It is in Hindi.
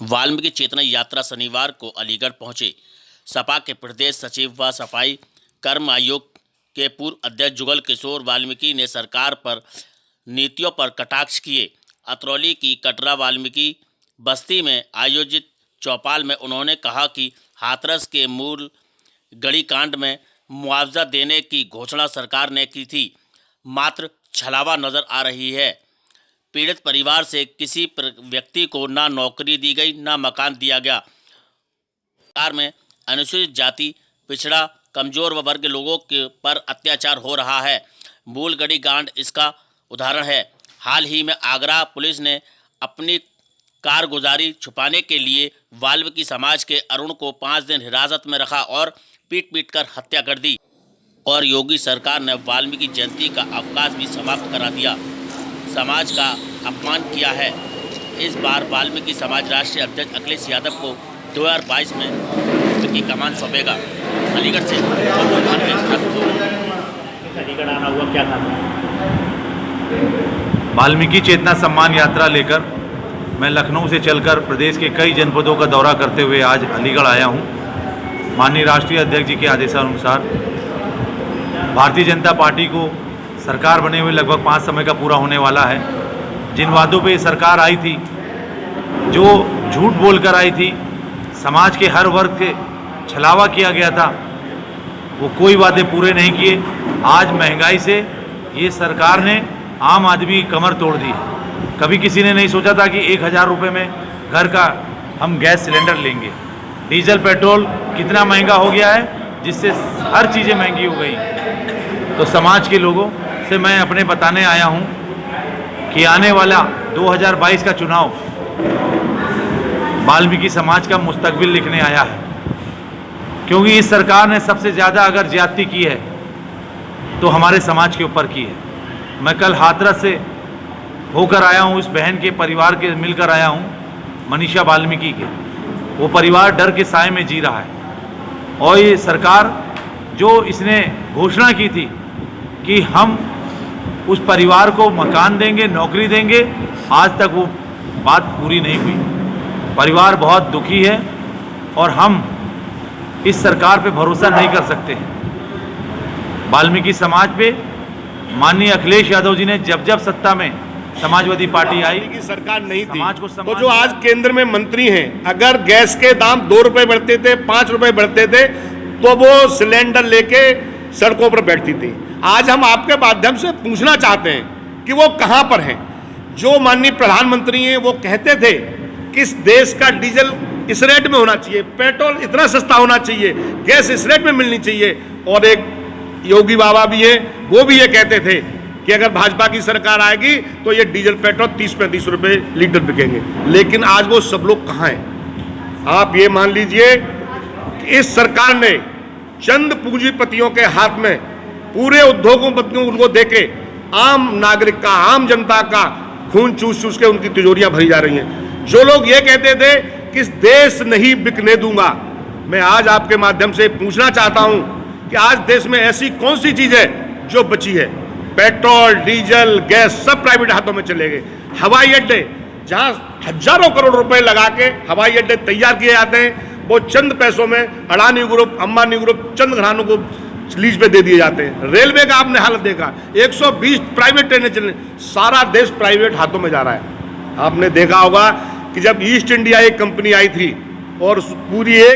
वाल्मीकि चेतना यात्रा शनिवार को अलीगढ़ पहुंचे। सपा के प्रदेश सचिव व सफाई कर्म आयोग के पूर्व अध्यक्ष जुगल किशोर वाल्मीकि ने सरकार पर नीतियों पर कटाक्ष किए। अतरौली की कटरा वाल्मीकि बस्ती में आयोजित चौपाल में उन्होंने कहा कि हाथरस के मूल गढ़ी कांड में मुआवजा देने की घोषणा सरकार ने की थी, मात्र छलावा नजर आ रही है। पीड़ित परिवार से किसी व्यक्ति को ना नौकरी दी गई, ना मकान दिया गया। सरकार में अनुसूचित जाति, पिछड़ा, कमजोर व वर्ग लोगों के पर अत्याचार हो रहा है। मूल गढ़ी कांड इसका उदाहरण है। हाल ही में आगरा पुलिस ने अपनी कारगुजारी छुपाने के लिए वाल्मीकि समाज के अरुण को 5 दिन हिरासत में रखा और पीट कर हत्या कर दी। और योगी सरकार ने वाल्मीकि जयंती का अवकाश भी समाप्त करा दिया। समाज का अपमान किया है। इस बार वाल्मीकि समाज राष्ट्रीय अध्यक्ष अखिलेश यादव को 2022 में की कमान सौंपेगा। अलीगढ़ से अलीगढ़ आना हुआ, क्या था? वाल्मीकि चेतना सम्मान यात्रा लेकर मैं लखनऊ से चलकर प्रदेश के कई जनपदों का दौरा करते हुए आज अलीगढ़ आया हूं। माननीय राष्ट्रीय अध्यक्ष जी के आदेशानुसार भारतीय जनता पार्टी को सरकार बने हुए लगभग 5 समय का पूरा होने वाला है। जिन वादों पे सरकार आई थी, जो झूठ बोलकर आई थी, समाज के हर वर्ग के छलावा किया गया था, वो कोई वादे पूरे नहीं किए। आज महंगाई से ये सरकार ने आम आदमी की कमर तोड़ दी है। कभी किसी ने नहीं सोचा था कि 1000 रुपये में घर का हम गैस सिलेंडर लेंगे। डीजल पेट्रोल कितना महंगा हो गया है, जिससे हर चीज़ें महंगी हो गई। तो समाज के लोगों से मैं अपने बताने आया हूँ कि आने वाला 2022 का चुनाव वाल्मीकि समाज का मुस्तकबिल लिखने आया है। क्योंकि इस सरकार ने सबसे ज़्यादा अगर ज्यादती की है तो हमारे समाज के ऊपर की है। मैं कल हाथरस से होकर आया हूँ, इस बहन के परिवार के मिलकर आया हूँ, मनीषा वाल्मीकि के। वो परिवार डर के साए में जी रहा है। और ये सरकार जो इसने घोषणा की थी कि हम उस परिवार को मकान देंगे, नौकरी देंगे, आज तक वो बात पूरी नहीं हुई। परिवार बहुत दुखी है और हम इस सरकार पे भरोसा नहीं कर सकते हैं। वाल्मीकि समाज पे माननीय अखिलेश यादव जी ने जब सत्ता में समाजवादी पार्टी आई की सरकार नहीं थी, समाज को तो जो आज केंद्र में मंत्री हैं, अगर गैस के दाम 2 रुपए बढ़ते थे, 5 रुपए बढ़ते थे, तो वो सिलेंडर लेके सड़कों पर बैठती थी। आज हम आपके माध्यम से पूछना चाहते हैं कि वो कहां पर हैं। जो माननीय प्रधानमंत्री हैं वो कहते थे कि इस देश का डीजल इस रेट में होना चाहिए, पेट्रोल इतना सस्ता होना चाहिए, गैस इस रेट में मिलनी चाहिए। और एक योगी बाबा भी है, वो भी ये कहते थे कि अगर भाजपा की सरकार आएगी तो ये डीजल पेट्रोल 30-35 रुपए लीटर बिकेंगे। लेकिन आज वो सब लोग कहाँ हैं? आप ये मान लीजिए कि इस सरकार ने चंद पूंजीपतियों के हाथ में पूरे उद्योगपतियों उनको देके आम नागरिक का, आम जनता का खून चूस के उनकी तिजोरियां भरी जा रही हैं। जो लोग ये कहते थे कि इस देश नहीं बिकने दूंगा, मैं आज आपके माध्यम से पूछना चाहता हूं कि आज देश में ऐसी कौन सी चीज है जो बची है? पेट्रोल, डीजल, गैस सब प्राइवेट हाथों में चले गए। हवाई अड्डे, जहां हजारों करोड़ रुपए लगा के हवाई अड्डे तैयार किए जाते हैं, वो चंद पैसों में अडानी ग्रुप, अंबानी ग्रुप, चंद घरानों को लीज पे दे दिए जाते हैं। रेलवे का आपने हालत देखा, 120 प्राइवेट ट्रेनें चलने, सारा देश प्राइवेट हाथों में जा रहा है। आपने देखा होगा कि जब ईस्ट इंडिया एक कंपनी आई थी और पूरी एक